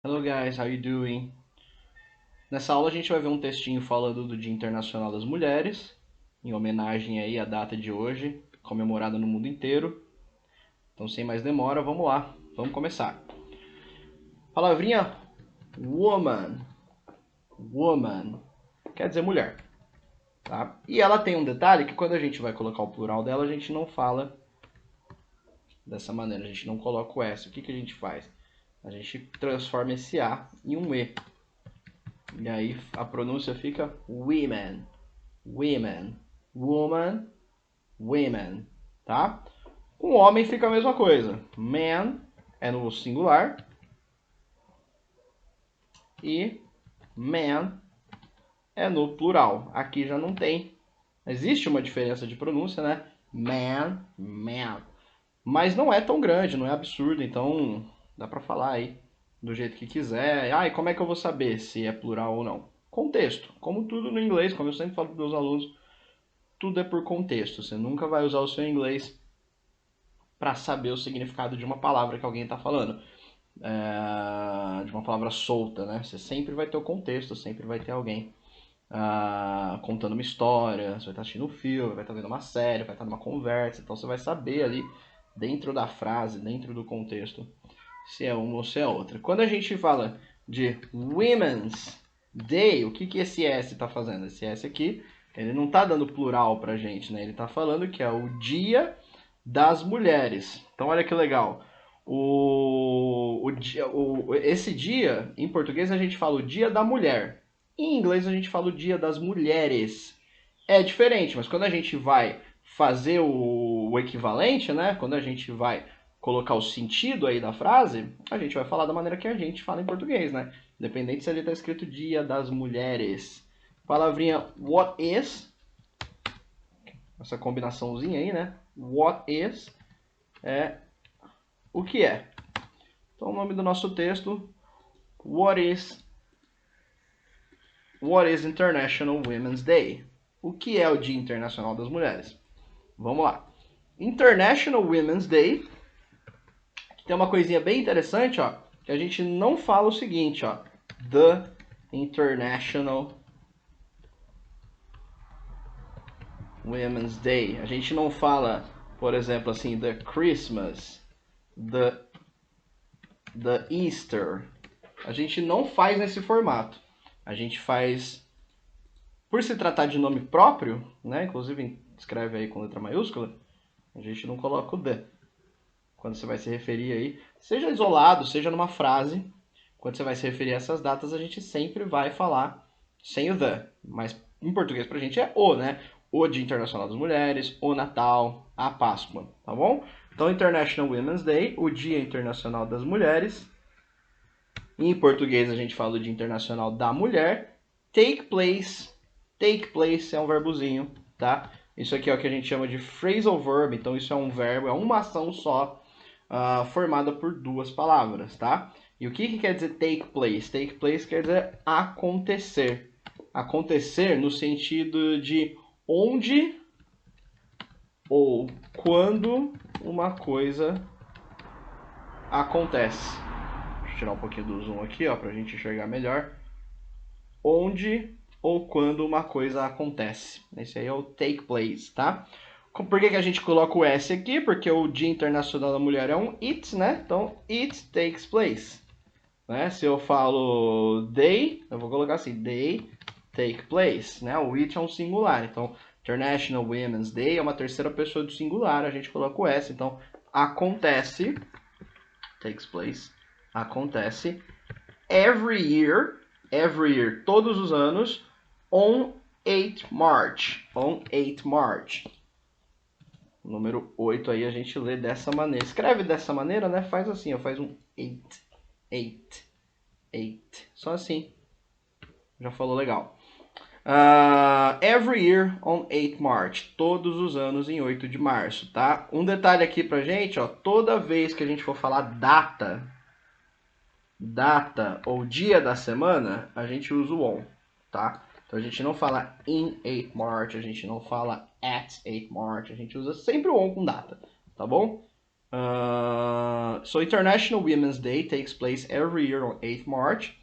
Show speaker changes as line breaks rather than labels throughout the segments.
Hello guys, how you doing? Nessa aula a gente vai ver um textinho falando do Dia Internacional das Mulheres, em homenagem aí à data de hoje, comemorada no mundo inteiro. Então sem mais demora, vamos lá, vamos começar. Palavrinha woman, woman, quer dizer mulher, tá? E ela tem um detalhe que quando a gente vai colocar o plural dela, a gente não fala dessa maneira, a gente não coloca o S. O que a gente faz? A gente transforma esse A em um E. E aí a pronúncia fica women, women, woman, women, tá? Com homem fica a mesma coisa. Man é no singular e man é no plural. Aqui já não tem. Existe uma diferença de pronúncia, né? Man, man. Mas não é tão grande, não é absurdo, então dá pra falar aí do jeito que quiser. Ah, e como é que eu vou saber se é plural ou não? Contexto. Como tudo no inglês, como eu sempre falo para os meus alunos, tudo é por contexto. Você nunca vai usar o seu inglês para saber o significado de uma palavra que alguém está falando. De uma palavra solta, né? Você sempre vai ter o contexto, sempre vai ter alguém contando uma história, você vai estar assistindo um filme, vai estar vendo uma série, vai estar numa conversa, então você vai saber ali, dentro da frase, dentro do contexto, se é uma ou se é outra. Quando a gente fala de Women's Day, o que esse S está fazendo? Esse S aqui, ele não está dando plural pra gente, né? Ele está falando que é o Dia das Mulheres. Então olha que legal. Esse dia, em português, a gente fala o Dia da Mulher. Em inglês, a gente fala o Dia das Mulheres. É diferente, mas quando a gente vai fazer o equivalente, né? Quando a gente vai colocar o sentido aí da frase, a gente vai falar da maneira que a gente fala em português, né? Independente se ali está escrito Dia das Mulheres. Palavrinha what is, essa combinaçãozinha aí, né? What is é o que é. Então, o nome do nosso texto, What is International Women's Day? O que é o Dia Internacional das Mulheres? Vamos lá. International Women's Day, tem uma coisinha bem interessante, ó, que a gente não fala o seguinte, ó, The International Women's Day. A gente não fala, por exemplo, assim, The Christmas, the Easter. A gente não faz nesse formato. A gente faz, por se tratar de nome próprio, né? Inclusive escreve aí com letra maiúscula, a gente não coloca o the. Quando você vai se referir aí, seja isolado, seja numa frase, quando você vai se referir a essas datas, a gente sempre vai falar sem o the. Mas em português pra gente é o, né? O Dia Internacional das Mulheres, o Natal, a Páscoa, tá bom? Então, International Women's Day, o Dia Internacional das Mulheres. Em português a gente fala o Dia Internacional da Mulher. Take place. Take place é um verbozinho, tá? Isso aqui é o que a gente chama de phrasal verb. Então isso é um verbo, é uma ação só, formada por duas palavras, tá? E o que quer dizer take place? Take place quer dizer acontecer. Acontecer no sentido de onde ou quando uma coisa acontece. Deixa eu tirar um pouquinho do zoom aqui, ó, pra gente enxergar melhor. Onde ou quando uma coisa acontece. Esse aí é o take place, tá? Por que a gente coloca o S aqui? Porque o Dia Internacional da Mulher é um it, né? Então, it takes place. Né? Se eu falo they, eu vou colocar assim, they take place, né? O it é um singular, então International Women's Day é uma terceira pessoa do singular, a gente coloca o S, então acontece, takes place, acontece every year, todos os anos, on 8 March, on 8 March. O número 8 aí a gente lê dessa maneira. Escreve dessa maneira, né? Faz assim, ó, faz um 8, 8, 8. Só assim. Já falou legal. Every year on 8 March. Todos os anos em 8 de março, tá? Um detalhe aqui pra gente, ó. Toda vez que a gente for falar data ou dia da semana, a gente usa o on, tá? Então a gente não fala in 8 March, a gente não fala at 8 March, a gente usa sempre o on com data, tá bom? So International Women's Day takes place every year on 8th March.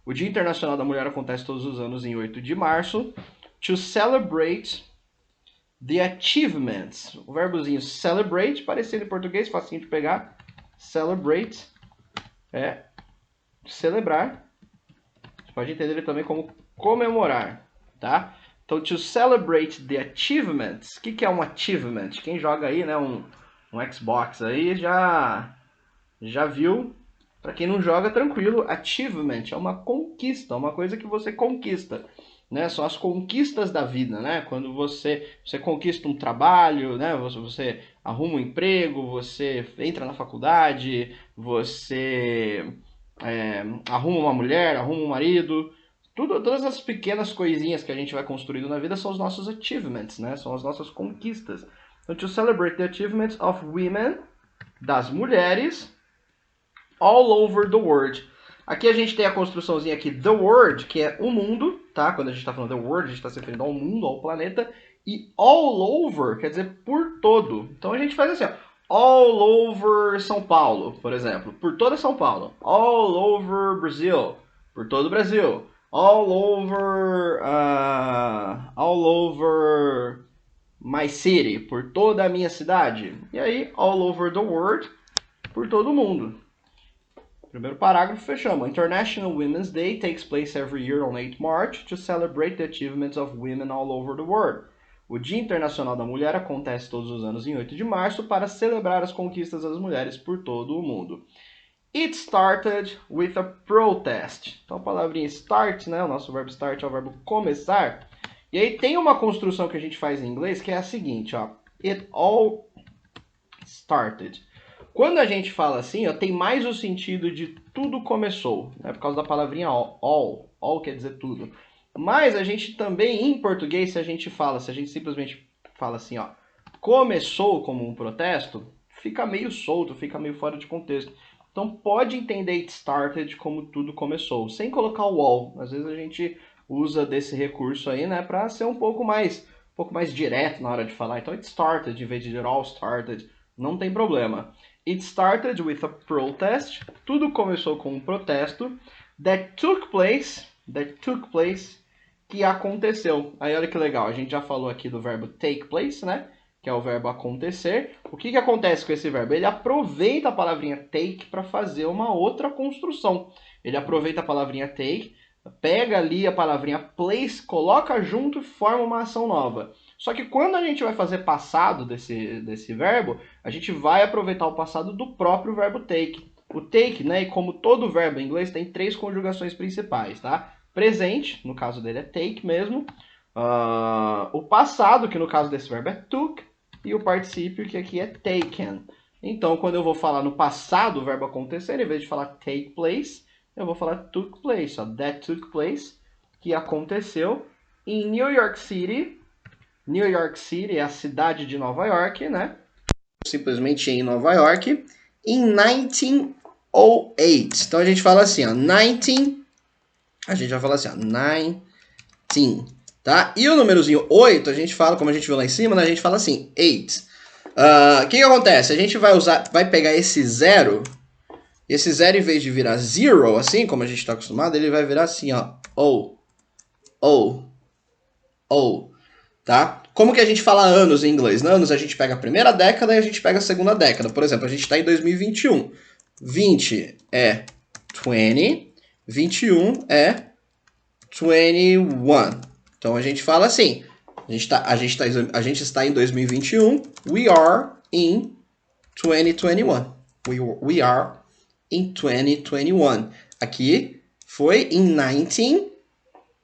O Dia Internacional da Mulher acontece todos os anos em 8 de março. To celebrate the achievements. O verbozinho celebrate, parecido em português, facinho de pegar. Celebrate é celebrar. Você pode entender ele também como comemorar, tá? Então, to celebrate the achievements. O que é um achievement? Quem joga aí, né, um Xbox aí já viu. Para quem não joga, tranquilo. Achievement é uma conquista, uma coisa que você conquista, né? São as conquistas da vida, né? Quando você conquista um trabalho, né? Você arruma um emprego, você entra na faculdade, você arruma uma mulher, arruma um marido. Todas as pequenas coisinhas que a gente vai construindo na vida são os nossos achievements, né? São as nossas conquistas. Então, to celebrate the achievements of women, das mulheres, all over the world. Aqui a gente tem a construçãozinha aqui, the world, que é o mundo, tá? Quando a gente está falando the world, a gente está se referindo ao mundo, ao planeta. E all over quer dizer por todo. Então a gente faz assim, ó. All over São Paulo, por exemplo. Por toda São Paulo. All over Brazil. Por todo o Brasil. All over my city. Por toda a minha cidade. E aí, all over the world. Por todo o mundo. Primeiro parágrafo, fechamos. International Women's Day takes place every year on 8 March to celebrate the achievements of women all over the world. O Dia Internacional da Mulher acontece todos os anos em 8 de março para celebrar as conquistas das mulheres por todo o mundo. It started with a protest. Então a palavrinha start, né? O nosso verbo start é o verbo começar. E aí tem uma construção que a gente faz em inglês que é a seguinte, ó. It all started. Quando a gente fala assim, ó, tem mais o sentido de tudo começou, né? Por causa da palavrinha all. All quer dizer tudo. Mas a gente também, em português, se a gente simplesmente fala assim, ó, começou como um protesto, fica meio solto, fica meio fora de contexto. Então pode entender it started como tudo começou, sem colocar o all. Às vezes a gente usa desse recurso aí, né, para ser um pouco mais direto na hora de falar. Então it started, em vez de dizer all started, não tem problema. It started with a protest. Tudo começou com um protesto that took place, que aconteceu. Aí olha que legal, a gente já falou aqui do verbo take place, né? Que é o verbo acontecer. O que acontece com esse verbo? Ele aproveita a palavrinha take para fazer uma outra construção. Ele aproveita a palavrinha take, pega ali a palavrinha place, coloca junto e forma uma ação nova. Só que quando a gente vai fazer passado desse verbo, a gente vai aproveitar o passado do próprio verbo take. O take, né, e como todo verbo em inglês, tem 3 conjugações principais, tá? Presente, no caso dele é take mesmo. O passado, que no caso desse verbo é took. E o particípio, que aqui é taken. Então, quando eu vou falar no passado o verbo acontecer, em vez de falar take place, eu vou falar took place. Ó, that took place, que aconteceu em New York City. New York City é a cidade de Nova York, né? Simplesmente em Nova York, em 1908. Então a gente fala assim, ó, 19, a gente vai falar assim, ó, 19, tá? E o númerozinho 8, a gente fala, como a gente viu lá em cima, né? A gente fala assim, 8. O que acontece? A gente vai pegar esse zero, em vez de virar zero, assim, como a gente está acostumado, ele vai virar assim, ó, O, tá? Como que a gente fala anos em inglês? Anos a gente pega a primeira década e a gente pega a segunda década. Por exemplo, a gente está em 2021. 20 é 20, 21 é 21. Então a gente fala assim, a gente está em 2021, we are in 2021. We are in 2021. Aqui foi em 19.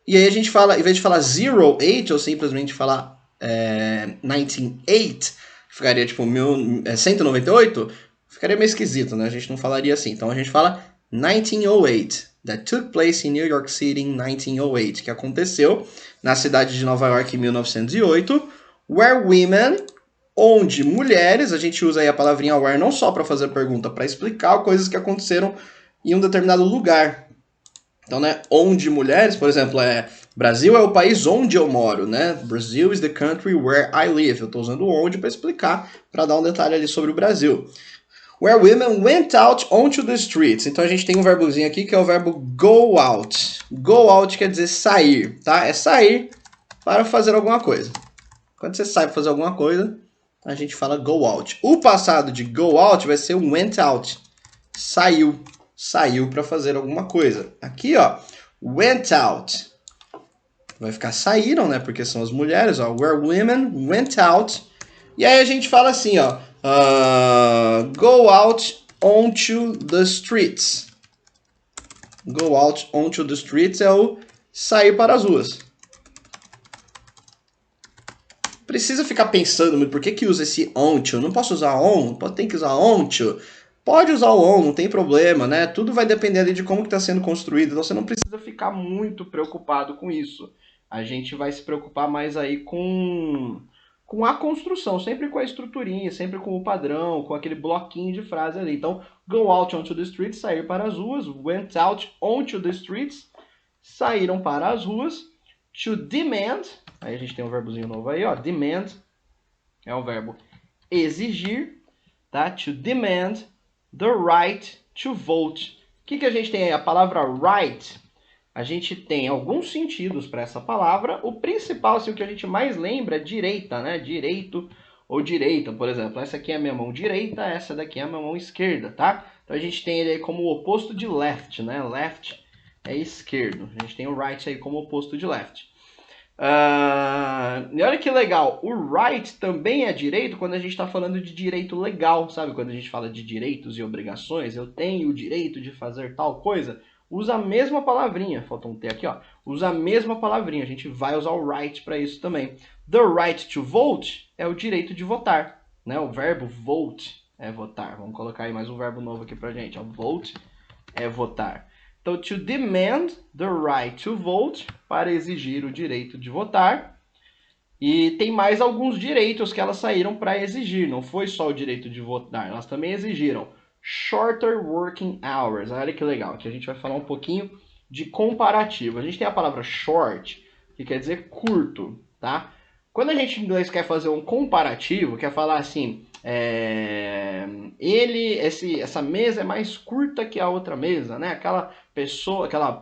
E aí a gente fala, em vez de falar 08 ou simplesmente falar 1908, ficaria tipo 198, ficaria meio esquisito, né? A gente não falaria assim. Então a gente fala 1908. That took place in New York City in 1908, que aconteceu na cidade de Nova York em 1908, where women, onde mulheres, a gente usa aí a palavrinha where não só para fazer pergunta, para explicar coisas que aconteceram em um determinado lugar. Então, né, onde mulheres, por exemplo, Brasil é o país onde eu moro, né? Brazil is the country where I live. Eu estou usando onde para explicar, para dar um detalhe ali sobre o Brasil. Where women went out onto the streets. Então a gente tem um verbozinho aqui que é o verbo go out. Go out quer dizer sair, tá? É sair para fazer alguma coisa. Quando você sai para fazer alguma coisa, a gente fala go out. O passado de go out vai ser went out. Saiu. Saiu para fazer alguma coisa. Aqui, ó, went out. Vai ficar saíram, né? Porque são as mulheres, ó. Where women went out. E aí a gente fala assim, ó. Go out onto the streets. Go out onto the streets é o sair para as ruas. Precisa ficar pensando muito, por que usa esse onto? Não posso usar on? Tem que usar onto? Pode usar o on, não tem problema, né? Tudo vai depender ali de como está sendo construído, então você não precisa ficar muito preocupado com isso. A gente vai se preocupar mais aí com a construção, sempre com a estruturinha, sempre com o padrão, com aquele bloquinho de frase ali. Então, go out onto the streets, sair para as ruas. Went out onto the streets, saíram para as ruas. To demand, aí a gente tem um verbozinho novo aí, ó. Demand é o verbo exigir, tá? To demand the right to vote. O que a gente tem aí? A palavra right. A gente tem alguns sentidos para essa palavra. O principal, assim, o que a gente mais lembra é direita, né? Direito ou direita, por exemplo. Essa aqui é a minha mão direita, essa daqui é a minha mão esquerda, tá? Então a gente tem ele aí como o oposto de left, né? Left é esquerdo. A gente tem o right aí como oposto de left. E olha que legal, o right também é direito quando a gente está falando de direito legal, sabe? Quando a gente fala de direitos e obrigações, eu tenho o direito de fazer tal coisa. Usa a mesma palavrinha, falta um T aqui, ó. Usa a mesma palavrinha, a gente vai usar o right para isso também. The right to vote é o direito de votar, né? O verbo vote é votar. Vamos colocar aí mais um verbo novo aqui pra gente, ó. Vote é votar. Então, to demand the right to vote, para exigir o direito de votar. E tem mais alguns direitos que elas saíram para exigir, não foi só o direito de votar, elas também exigiram shorter working hours. Olha que legal, aqui a gente vai falar um pouquinho de comparativo. A gente tem a palavra short, que quer dizer curto, tá? Quando a gente em inglês quer fazer um comparativo, quer falar assim, essa mesa é mais curta que a outra mesa, né? Aquela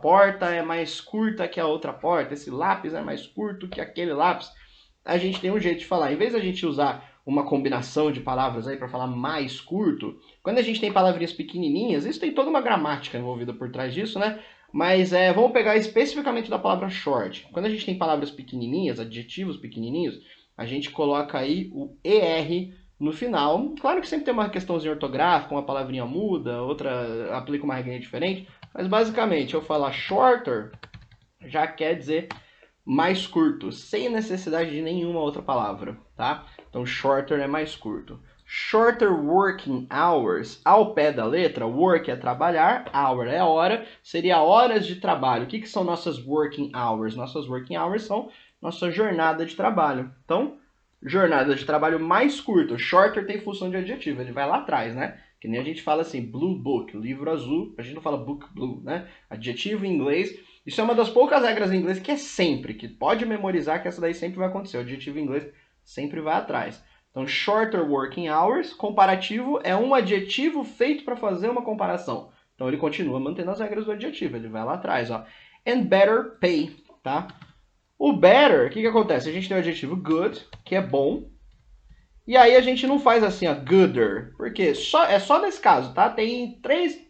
porta é mais curta que a outra porta, esse lápis é mais curto que aquele lápis. A gente tem um jeito de falar. Em vez da gente usar uma combinação de palavras aí para falar mais curto, quando a gente tem palavrinhas pequenininhas, isso tem toda uma gramática envolvida por trás disso, né? Mas vamos pegar especificamente da palavra short. Quando a gente tem palavras pequenininhas, adjetivos pequenininhos, a gente coloca aí o ER no final. Claro que sempre tem uma questãozinha ortográfica, uma palavrinha muda, outra aplica uma regrinha diferente, mas basicamente eu falar shorter já quer dizer mais curto, sem necessidade de nenhuma outra palavra, tá? Então shorter é mais curto. Shorter working hours, ao pé da letra, work é trabalhar, hour é hora, seria horas de trabalho. O que são nossas working hours? Nossas working hours são nossa jornada de trabalho. Então, jornada de trabalho mais curta. Shorter tem função de adjetivo, ele vai lá atrás, né? Que nem a gente fala assim, blue book, livro azul, a gente não fala book blue, né? Adjetivo em inglês. Isso é uma das poucas regras em inglês que é sempre, que pode memorizar que essa daí sempre vai acontecer. O adjetivo em inglês sempre vai atrás. Então, shorter working hours, comparativo, é um adjetivo feito para fazer uma comparação. Então, ele continua mantendo as regras do adjetivo, ele vai lá atrás, ó. And better pay, tá? O better, o que acontece? A gente tem o adjetivo good, que é bom, e aí a gente não faz assim, ó, gooder, porque é só nesse caso, tá? Tem três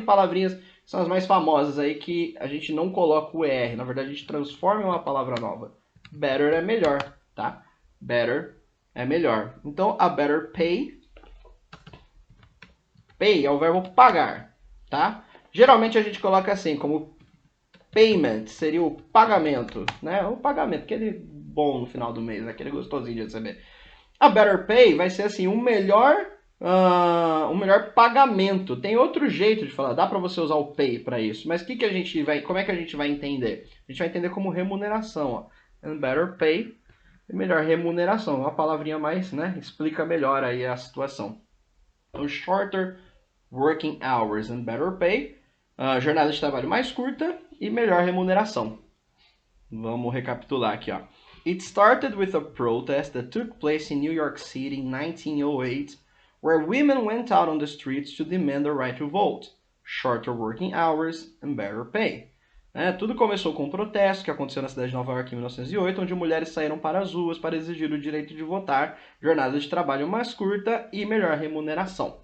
palavrinhas que são as mais famosas aí que a gente não coloca o ER. Na verdade, a gente transforma em uma palavra nova. Better é melhor, tá? Better é melhor. Então, a better pay. Pay é o verbo pagar, tá? Geralmente a gente coloca assim, como payment seria o pagamento, né? O pagamento, aquele bom no final do mês, aquele gostosinho de receber. A better pay vai ser assim, um melhor pagamento. Tem outro jeito de falar, dá para você usar o pay para isso, mas como é que a gente vai entender? A gente vai entender como remuneração, ó. And better pay, melhor remuneração, uma palavrinha mais, né, explica melhor aí a situação. Então, shorter working hours and better pay, jornada de trabalho mais curta e melhor remuneração. Vamos recapitular aqui, ó. It started with a protest that took place in New York City in 1908, where women went out on the streets to demand the right to vote, shorter working hours and better pay. Tudo começou com um protesto que aconteceu na cidade de Nova York em 1908, onde mulheres saíram para as ruas para exigir o direito de votar, jornada de trabalho mais curta e melhor remuneração.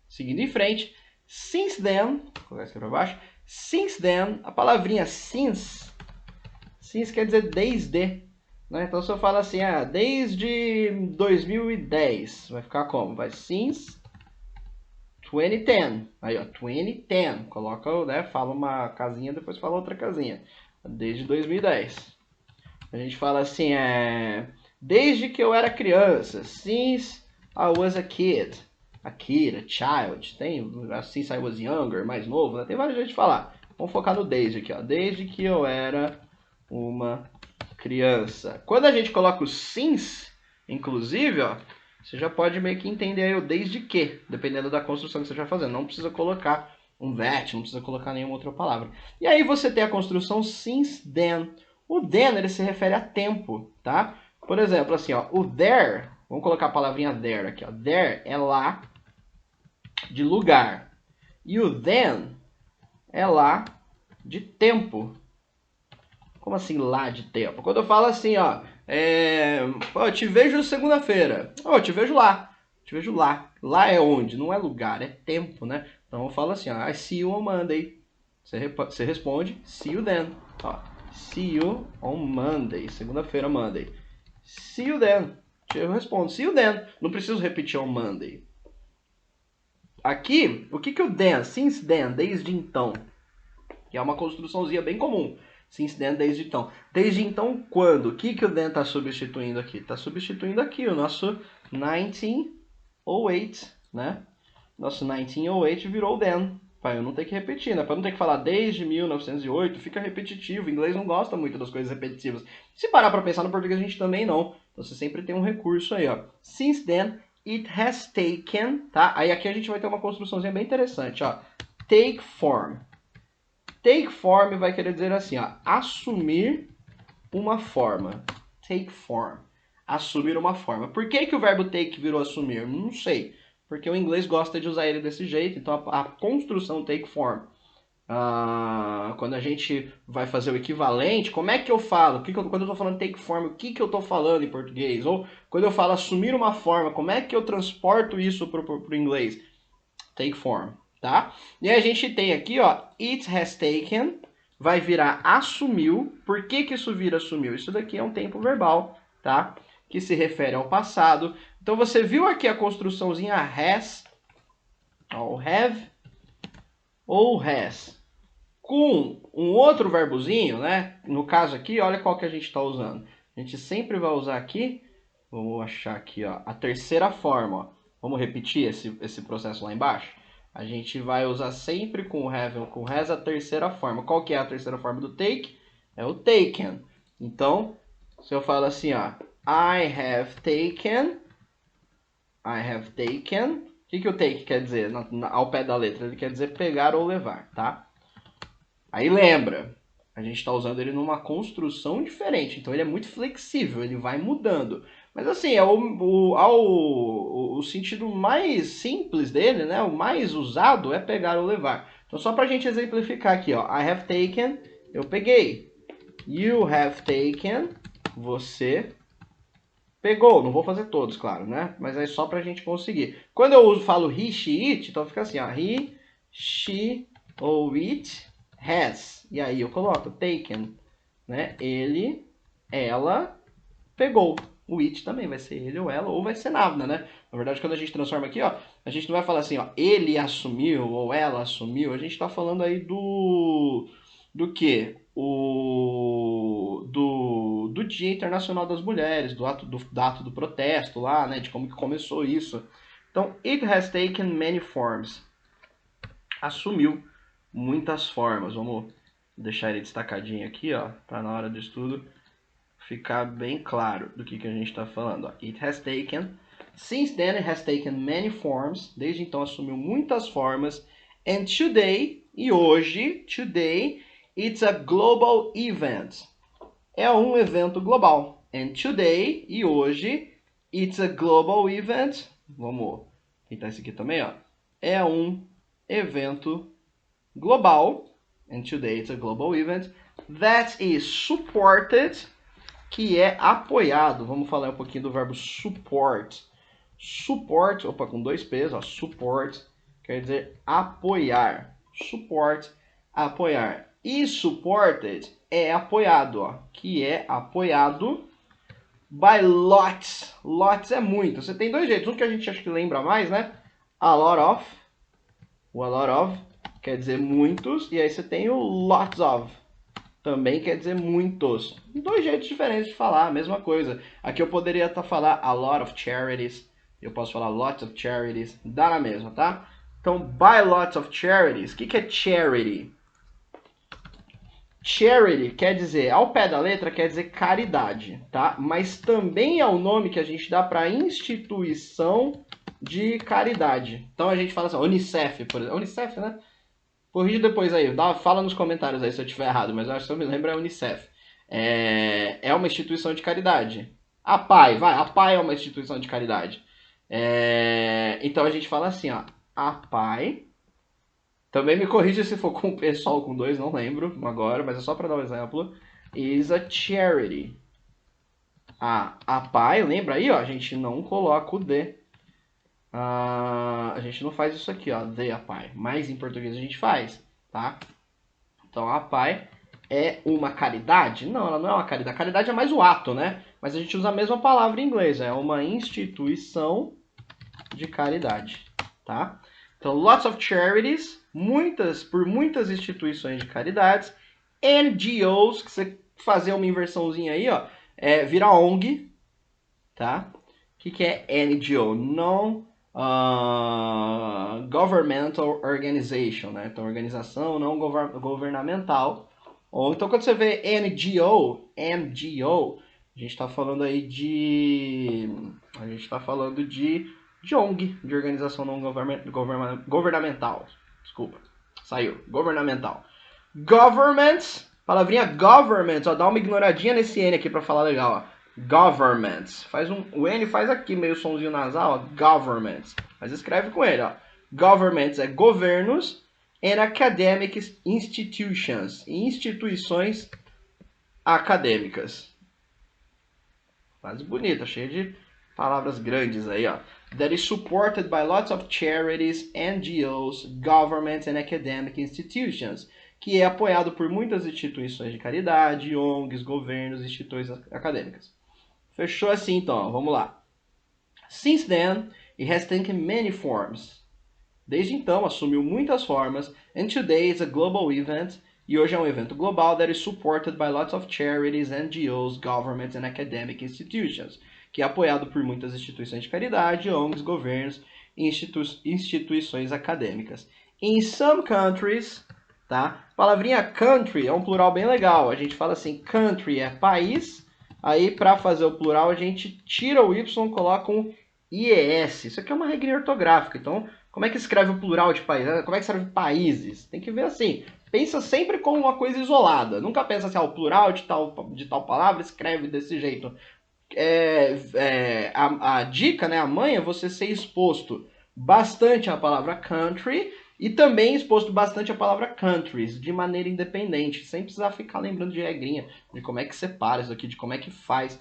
Seguindo em frente, since then, vou colocar isso aqui para baixo, since then, a palavrinha since quer dizer desde, né? Então se eu falo assim, desde 2010, vai ficar como? Vai since 2010, aí ó, 2010, coloca, né, fala uma casinha, depois fala outra casinha, desde 2010. A gente fala assim, desde que eu era criança, since I was a kid, a child, tem since I was younger, mais novo, né? Tem vários jeitos de falar. Vamos focar no desde aqui, ó, desde que eu era uma criança. Quando a gente coloca o since, inclusive, ó, você já pode meio que entender aí o desde que, dependendo da construção que você estiver fazendo. Não precisa colocar um that, não precisa colocar nenhuma outra palavra. E aí você tem a construção since then. O then, ele se refere a tempo, tá? Por exemplo, assim, ó, o there, vamos colocar a palavrinha there aqui, ó. There é lá de lugar. E o then é lá de tempo. Como assim lá de tempo? Quando eu falo assim, ó, eu te vejo segunda-feira. Eu te vejo lá. Te vejo lá. Lá é onde? Não é lugar, é tempo, né? Então eu falo assim, ó, I see you on Monday. Você responde, see you then. Ó, see you on Monday. Segunda-feira, Monday. See you then. Eu respondo, see you then. Não preciso repetir on Monday. Aqui, o que o then, since then, desde então, que é uma construçãozinha bem comum. Since then, desde então. Desde então, quando? O que o then está substituindo aqui? Está substituindo aqui o nosso 1908, né? Nosso 1908 virou then. Para eu não ter que repetir, né? Para não ter que falar desde 1908, fica repetitivo. O inglês não gosta muito das coisas repetitivas. Se parar para pensar no português, a gente também não. Então, você sempre tem um recurso aí, ó. Since then, it has taken, tá? Aí aqui a gente vai ter uma construçãozinha bem interessante, ó. Take form. Take form vai querer dizer assim, ó, assumir uma forma. Take form. Assumir uma forma. Por que o verbo take virou assumir? Não sei. Porque o inglês gosta de usar ele desse jeito, então a construção take form. Quando a gente vai fazer o equivalente, como é que eu falo? Quando eu estou falando take form, o que eu estou falando em português? Ou quando eu falo assumir uma forma, como é que eu transporto isso para o inglês? Take form. Tá? E a gente tem aqui, ó, it has taken, vai virar assumiu. Por que isso vira assumiu? Isso daqui é um tempo verbal, tá? Que se refere ao passado. Então você viu aqui a construçãozinha has, ou have, ou has, com um outro verbozinho, né? No caso aqui, olha qual que a gente está usando. A gente sempre vai usar aqui, vamos achar aqui, ó, a terceira forma, ó. Vamos repetir esse processo lá embaixo? A gente vai usar sempre com o have ou com o has a terceira forma. Qual que é a terceira forma do take? É o taken. Então, se eu falo assim, ó, I have taken. O que o take quer dizer ao pé da letra? Ele quer dizer pegar ou levar, tá? Aí lembra, a gente está usando ele numa construção diferente. Então ele é muito flexível, ele vai mudando. Mas assim, o sentido mais simples dele, né? O mais usado é pegar ou levar. Então só para a gente exemplificar aqui, ó. I have taken, eu peguei. You have taken, você pegou. Não vou fazer todos, claro, né? Mas é só para a gente conseguir. Quando eu falo he, she, it, então fica assim, ó. He, she ou it has. E aí eu coloco taken, né? Ele, ela pegou. O it também vai ser ele ou ela, ou vai ser nada, né? Na verdade, quando a gente transforma aqui, ó, a gente não vai falar assim, ó, ele assumiu ou ela assumiu. A gente está falando aí do quê? Do Dia Internacional das Mulheres, do ato do protesto lá, né? De como que começou isso. Então, it has taken many forms. Assumiu muitas formas. Vamos deixar ele destacadinho aqui, ó, para na hora do estudo ficar bem claro do que a gente está falando. Ó. It has taken. Since then, it has taken many forms. Desde então, assumiu muitas formas. And today, e hoje, today, it's a global event. É um evento global. And today, e hoje, it's a global event. Vamos Então esse aqui também, ó, é um evento global, and today it's a global event, that is supported, que é apoiado. Vamos falar um pouquinho do verbo support. Support, opa, com dois P's, ó, support, quer dizer apoiar. Support, apoiar. E supported é apoiado, ó, que é apoiado by lots. Lots é muito. Você tem dois jeitos. Um que a gente acha que lembra mais, né? A lot of. O a lot of quer dizer muitos. E aí você tem o lots of. Também quer dizer muitos. Dois jeitos diferentes de falar, a mesma coisa. Aqui eu poderia estar falar a lot of charities. Eu posso falar lots of charities. Dá na mesma, tá? Então, by lots of charities. O que é charity? Charity quer dizer, ao pé da letra, quer dizer caridade, tá? Mas também é o nome que a gente dá para instituição de caridade. Então a gente fala assim, Unicef, por exemplo. Unicef, né? Corrige depois aí, fala nos comentários aí se eu estiver errado, mas eu acho que se eu me lembro é Unicef. É uma instituição de caridade. A PAI, vai, a PAI é uma instituição de caridade. Então a gente fala assim, ó, a PAI. Também me corrija se for com pessoal com dois, não lembro agora, mas é só para dar um exemplo. Is a charity. A PAI, lembra aí, ó, a gente não coloca o D. A gente não faz isso aqui, ó, the a PAI. Mas em português a gente faz, tá? Então a PAI é uma caridade? Não, ela não é uma caridade. A caridade é mais o ato, né? Mas a gente usa a mesma palavra em inglês. É uma instituição de caridade, tá? Então, lots of charities, por muitas instituições de caridades, NGOs, que você fazer uma inversãozinha aí, ó, vira ONG, tá? O que é NGO? Non-Governmental Organization, né? Então, organização não governamental. Ou então, quando você vê NGO, a gente está falando aí de... A gente está falando de ONG, de organização não governamental. Desculpa, saiu. Governamental. Governments, palavrinha government, ó, dá uma ignoradinha nesse N aqui para falar legal, ó. Governments. O N faz aqui meio somzinho nasal, ó. Governments. Mas escreve com ele, ó. Governments é governos and academic institutions. Instituições acadêmicas. Quase bonita, cheia de palavras grandes aí, ó. That is supported by lots of charities, NGOs, governments and academic institutions. Que é apoiado por muitas instituições de caridade, ONGs, governos, instituições acadêmicas. Fechou assim então, vamos lá. Since then, it has taken many forms. Desde então, assumiu muitas formas, and today is a global event, e hoje é um evento global that is supported by lots of charities, NGOs, governments and academic institutions, que é apoiado por muitas instituições de caridade, ONGs, governos e instituições acadêmicas. In some countries, tá? Palavrinha country é um plural bem legal. A gente fala assim, country é país, aí para fazer o plural a gente tira o Y, coloca um IES. Isso aqui é uma regrinha ortográfica, então como é que escreve o plural de país? Como é que escreve países? Tem que ver assim. Pensa sempre como uma coisa isolada. Nunca pensa assim, o plural de tal palavra escreve desse jeito. A dica, né, a manha, é você ser exposto bastante à palavra country e também exposto bastante à palavra countries, de maneira independente, sem precisar ficar lembrando de regrinha, de como é que separa isso aqui, de como é que faz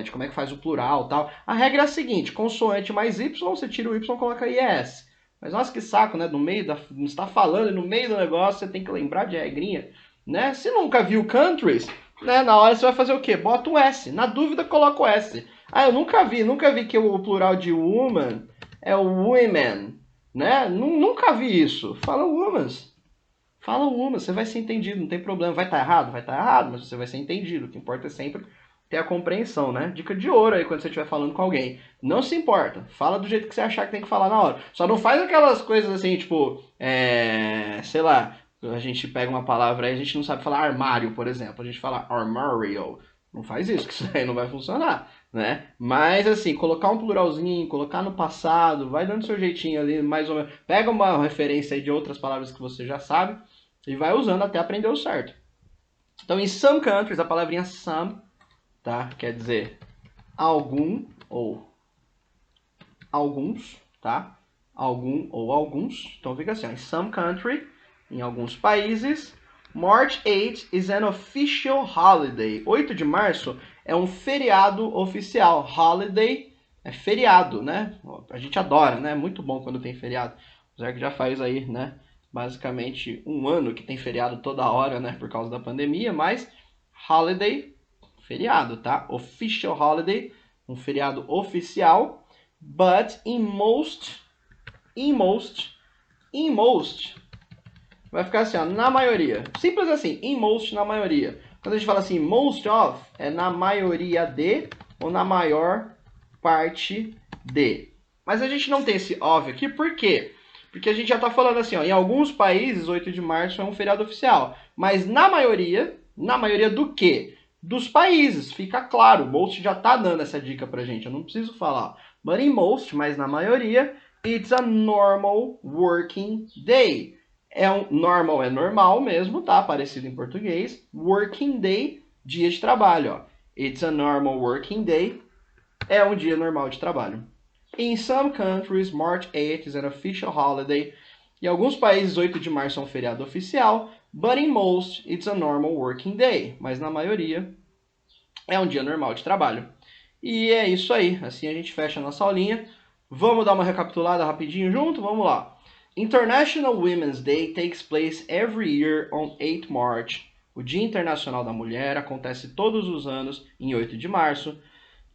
de como é que faz o plural e tal. A regra é a seguinte, consoante mais Y, você tira o Y e coloca IS. Mas nossa, que saco, né? No meio você está falando e no meio do negócio você tem que lembrar de regrinha, né? Se nunca viu countries, né? Na hora você vai fazer o quê? Bota um S. Na dúvida, coloca o S. Ah, eu nunca vi que o plural de woman é o women, né? Nunca vi isso. Fala womans. Fala woman, você vai ser entendido, não tem problema. Vai estar errado? Vai estar errado, mas você vai ser entendido. O que importa é sempre ter a compreensão, né? Dica de ouro aí quando você estiver falando com alguém. Não se importa. Fala do jeito que você achar que tem que falar na hora. Só não faz aquelas coisas assim, tipo, sei lá, a gente pega uma palavra aí, a gente não sabe falar armário, por exemplo. A gente fala armario. Não faz isso, que isso aí não vai funcionar, né? Mas assim, colocar um pluralzinho, colocar no passado, vai dando seu jeitinho ali, mais ou menos. Pega uma referência aí de outras palavras que você já sabe e vai usando até aprender o certo. Então, em some countries, a palavrinha some, tá? Quer dizer algum ou alguns, tá? Algum ou alguns. Então fica assim, ó, in some country, em alguns países, March 8 is an official holiday. 8 de março é um feriado oficial. Holiday é feriado, né? A gente adora, né? É muito bom quando tem feriado. Apesar que já faz aí, né? Basicamente um ano que tem feriado toda hora, né? Por causa da pandemia, mas holiday, feriado, tá? Official holiday, um feriado oficial. But in most, vai ficar assim, ó, na maioria. Simples assim, in most, na maioria. Quando a gente fala assim, most of, é na maioria de ou na maior parte de. Mas a gente não tem esse of aqui, por quê? Porque a gente já está falando assim, ó, em alguns países, 8 de março é um feriado oficial. Mas na maioria do quê? Dos países, fica claro. Most já está dando essa dica pra gente, eu não preciso falar. But in most, mas na maioria, it's a normal working day. Normal é normal mesmo, tá? Parecido em português. Working day, dia de trabalho, ó. It's a normal working day. É um dia normal de trabalho. In some countries, March 8 is an official holiday. Em alguns países, 8 de março é um feriado oficial. But in most, it's a normal working day. Mas na maioria, é um dia normal de trabalho. E é isso aí. Assim a gente fecha a nossa aulinha. Vamos dar uma recapitulada rapidinho junto? Vamos lá. International Women's Day takes place every year on 8 March. O Dia Internacional da Mulher acontece todos os anos em 8 de março.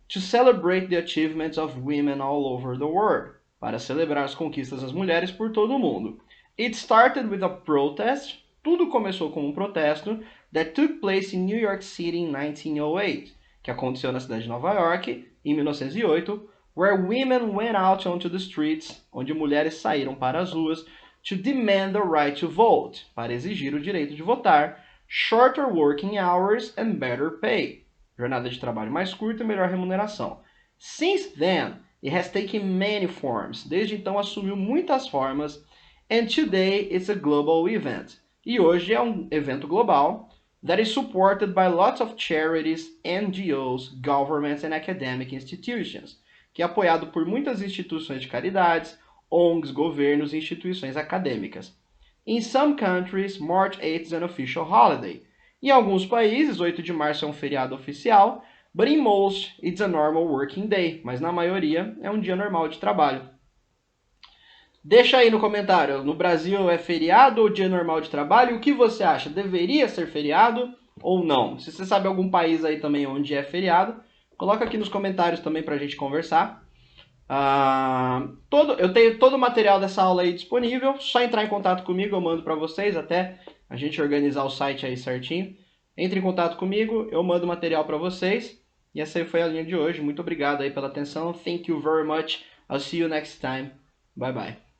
To celebrate the achievements of women all over the world. Para celebrar as conquistas das mulheres por todo o mundo. It started with a protest. Tudo começou com um protesto that took place in New York City in 1908, que aconteceu na cidade de Nova York em 1908, where women went out onto the streets, onde mulheres saíram para as ruas, to demand the right to vote, para exigir o direito de votar, shorter working hours and better pay, jornada de trabalho mais curta e melhor remuneração. Since then, it has taken many forms. Desde então assumiu muitas formas, and today it's a global event. E hoje é um evento global that is supported by lots of charities, NGOs, governments and academic institutions, que é apoiado por muitas instituições de caridades, ONGs, governos e instituições acadêmicas. In some countries, March 8 is an official holiday. Em alguns países, 8 de março é um feriado oficial, but in most, it's a normal working day. Mas na maioria, é um dia normal de trabalho. Deixa aí no comentário, no Brasil é feriado ou dia normal de trabalho? O que você acha? Deveria ser feriado ou não? Se você sabe algum país aí também onde é feriado, coloca aqui nos comentários também pra gente conversar. Eu tenho todo o material dessa aula aí disponível, só entrar em contato comigo, eu mando para vocês até a gente organizar o site aí certinho. Entre em contato comigo, eu mando o material para vocês. E essa aí foi a linha de hoje. Muito obrigado aí pela atenção. Thank you very much. I'll see you next time. Bye bye.